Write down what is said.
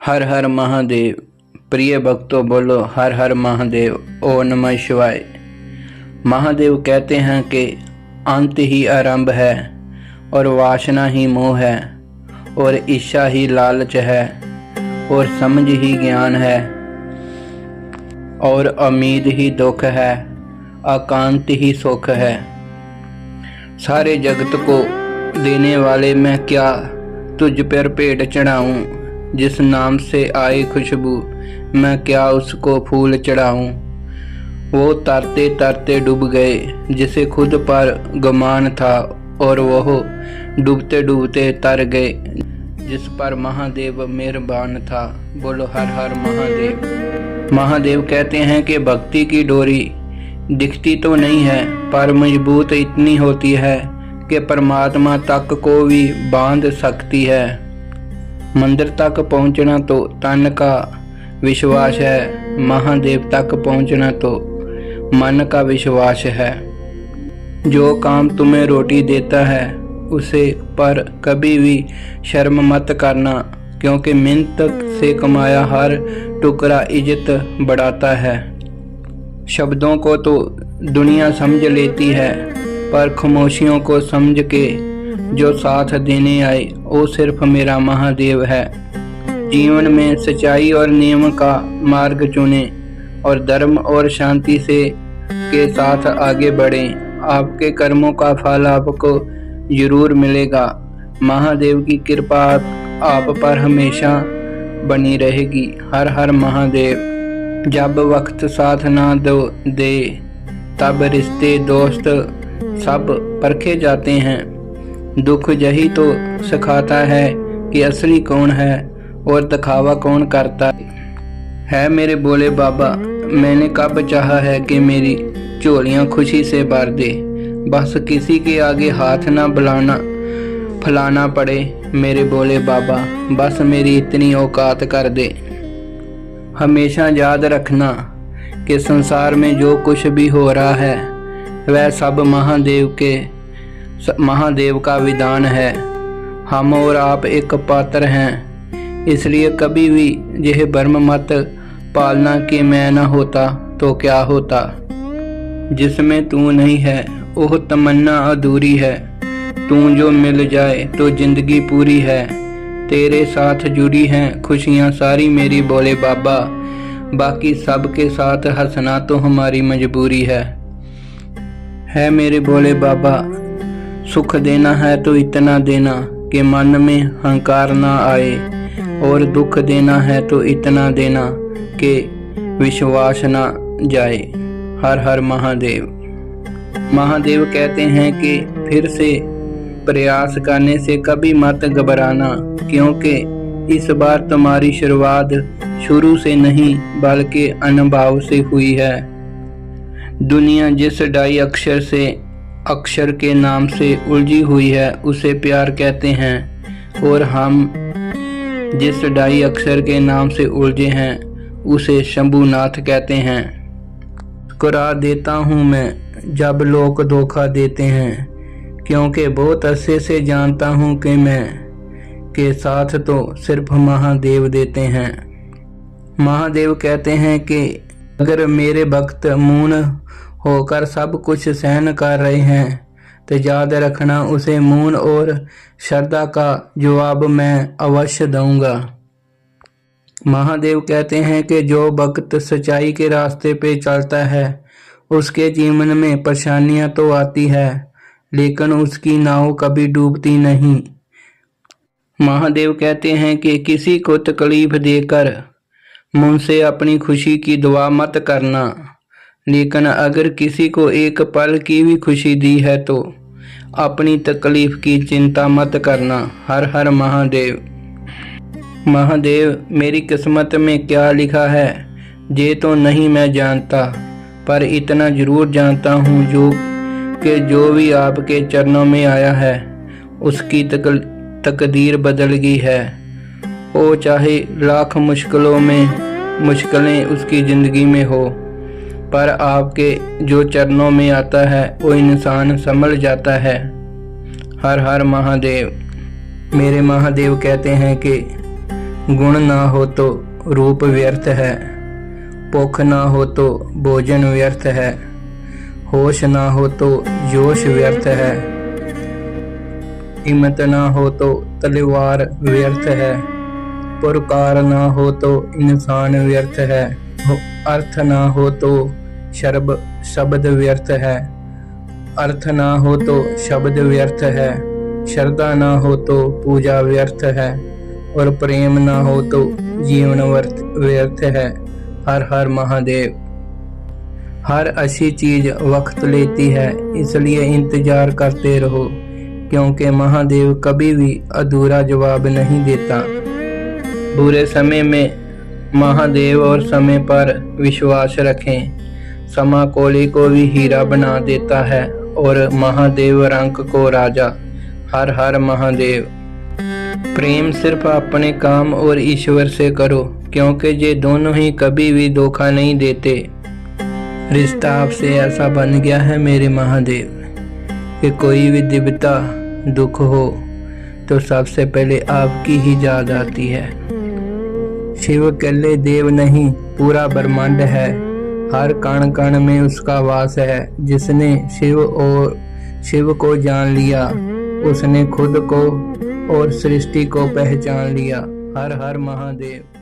हर हर महादेव। प्रिय भक्तों बोलो हर हर महादेव। ओ नमः शिवाय। महादेव कहते हैं कि अंत ही आरंभ है और वासना ही मोह है और इच्छा ही लालच है और समझ ही ज्ञान है और उम्मीद ही दुख है, आकांत ही सुख है। सारे जगत को देने वाले मैं क्या तुझ पर भेंट चढ़ाऊं, जिस नाम से आए खुशबू मैं क्या उसको फूल चढ़ाऊं। वो तरते तरते डूब गए जिसे खुद पर गुमान था और वह डूबते डूबते तर गए जिस पर महादेव मेहरबान था। बोलो हर हर महादेव। महादेव कहते हैं कि भक्ति की डोरी दिखती तो नहीं है पर मजबूत इतनी होती है कि परमात्मा तक को भी बांध सकती है। मंदिर तक पहुंचना तो तन का विश्वास है, महादेव तक पहुंचना तो मन का विश्वास है। जो काम तुम्हें रोटी देता है उसे पर कभी भी शर्म मत करना, क्योंकि मेहनत से कमाया हर टुकड़ा इज्जत बढ़ाता है। शब्दों को तो दुनिया समझ लेती है पर खामोशियों को समझ के जो साथ देने आए वो सिर्फ मेरा महादेव है। जीवन में सच्चाई और नियम का मार्ग चुने और धर्म और शांति से के साथ आगे बढ़ें। आपके कर्मों का फल आपको जरूर मिलेगा। महादेव की कृपा आप पर हमेशा बनी रहेगी। हर हर महादेव। जब वक्त साथ ना दे तब रिश्ते दोस्त सब परखे जाते हैं। दुख यही तो सिखाता है कि असली कौन है और दिखावा कौन करता है। मेरे बोले बाबा, मैंने कब चाहा है कि मेरी झोलियां खुशी से भर दे, बस किसी के आगे हाथ ना फैलाना पड़े। मेरे बोले बाबा, बस मेरी इतनी औकात कर दे। हमेशा याद रखना कि संसार में जो कुछ भी हो रहा है वह सब महादेव का विधान है। हम और आप एक पात्र हैं, इसलिए कभी भी यह भ्रम मत पालना कि मैं न होता तो क्या होता। जिसमें तू नहीं है वह तमन्ना अधूरी है। तू जो मिल जाए तो जिंदगी पूरी है। तेरे साथ जुड़ी हैं खुशियाँ सारी मेरी बोले बाबा, बाकी सबके साथ हंसना तो हमारी मजबूरी है मेरे बोले बाबा। सुख देना है तो इतना देना कि मन में हंकार ना आए, और दुख देना है तो इतना देना कि विश्वास ना जाए। हर हर महादेव। महादेव कहते हैं कि फिर से प्रयास करने से कभी मत घबराना, क्योंकि इस बार तुम्हारी शुरुआत शुरू से नहीं बल्कि अनुभव से हुई है। दुनिया जिस डाई अक्षर के नाम से उलझी हुई है उसे प्यार कहते हैं, और हम जिस डाई अक्षर के नाम से उलझे हैं उसे शंभुनाथ कहते हैं। मुस्कुरा देता हूँ मैं जब लोग धोखा देते हैं, क्योंकि बहुत अरसे से जानता हूँ कि मैं के साथ तो सिर्फ महादेव देते हैं। महादेव कहते हैं कि अगर मेरे भक्त मौन होकर सब कुछ सहन कर रहे हैं तो याद रखना उसे मौन और श्रद्धा का जवाब मैं अवश्य दूंगा। महादेव कहते हैं कि जो भक्त सच्चाई के रास्ते पे चलता है उसके जीवन में परेशानियां तो आती है लेकिन उसकी नाव कभी डूबती नहीं। महादेव कहते हैं कि किसी को तकलीफ देकर मुझसे अपनी खुशी की दुआ मत करना, लेकिन अगर किसी को एक पल की भी खुशी दी है तो अपनी तकलीफ की चिंता मत करना। हर हर महादेव। महादेव, मेरी किस्मत में क्या लिखा है ये तो नहीं मैं जानता, पर इतना जरूर जानता हूँ जो भी आपके चरणों में आया है उसकी तकदीर बदल गई है। वो चाहे लाख मुश्किलें उसकी ज़िंदगी में हो, पर आपके जो चरणों में आता है वो इंसान संभल जाता है। हर हर महादेव। मेरे महादेव कहते हैं कि गुण ना हो तो रूप व्यर्थ है, भूख ना हो तो भोजन व्यर्थ है, होश ना हो तो जोश व्यर्थ है, हिम्मत ना हो तो तलवार व्यर्थ है, पुरकार ना हो तो इंसान व्यर्थ है, अर्थ ना हो तो शब्द व्यर्थ है, अर्थ ना हो तो शब्द व्यर्थ है, श्रद्धा ना हो तो पूजा व्यर्थ है, और प्रेम ना हो तो जीवन व्यर्थ है। हर हर महादेव। हर अच्छी चीज वक्त लेती है, इसलिए इंतजार करते रहो, क्योंकि महादेव कभी भी अधूरा जवाब नहीं देता। बुरे समय में महादेव और समय पर विश्वास रखें। समा कोली को भी हीरा बना देता है और महादेव रंक को राजा। हर हर महादेव। प्रेम सिर्फ अपने काम और ईश्वर से करो, क्योंकि ये दोनों ही कभी भी धोखा नहीं देते। रिश्ता आपसे ऐसा बन गया है मेरे महादेव कि कोई भी दिव्यता दुख हो तो सबसे पहले आपकी ही याद आती है। शिव अकेले देव नहीं, पूरा ब्रह्मांड है, हर कण कण में उसका वास है। जिसने शिव को जान लिया, उसने खुद को और सृष्टि को पहचान लिया। हर हर महादेव।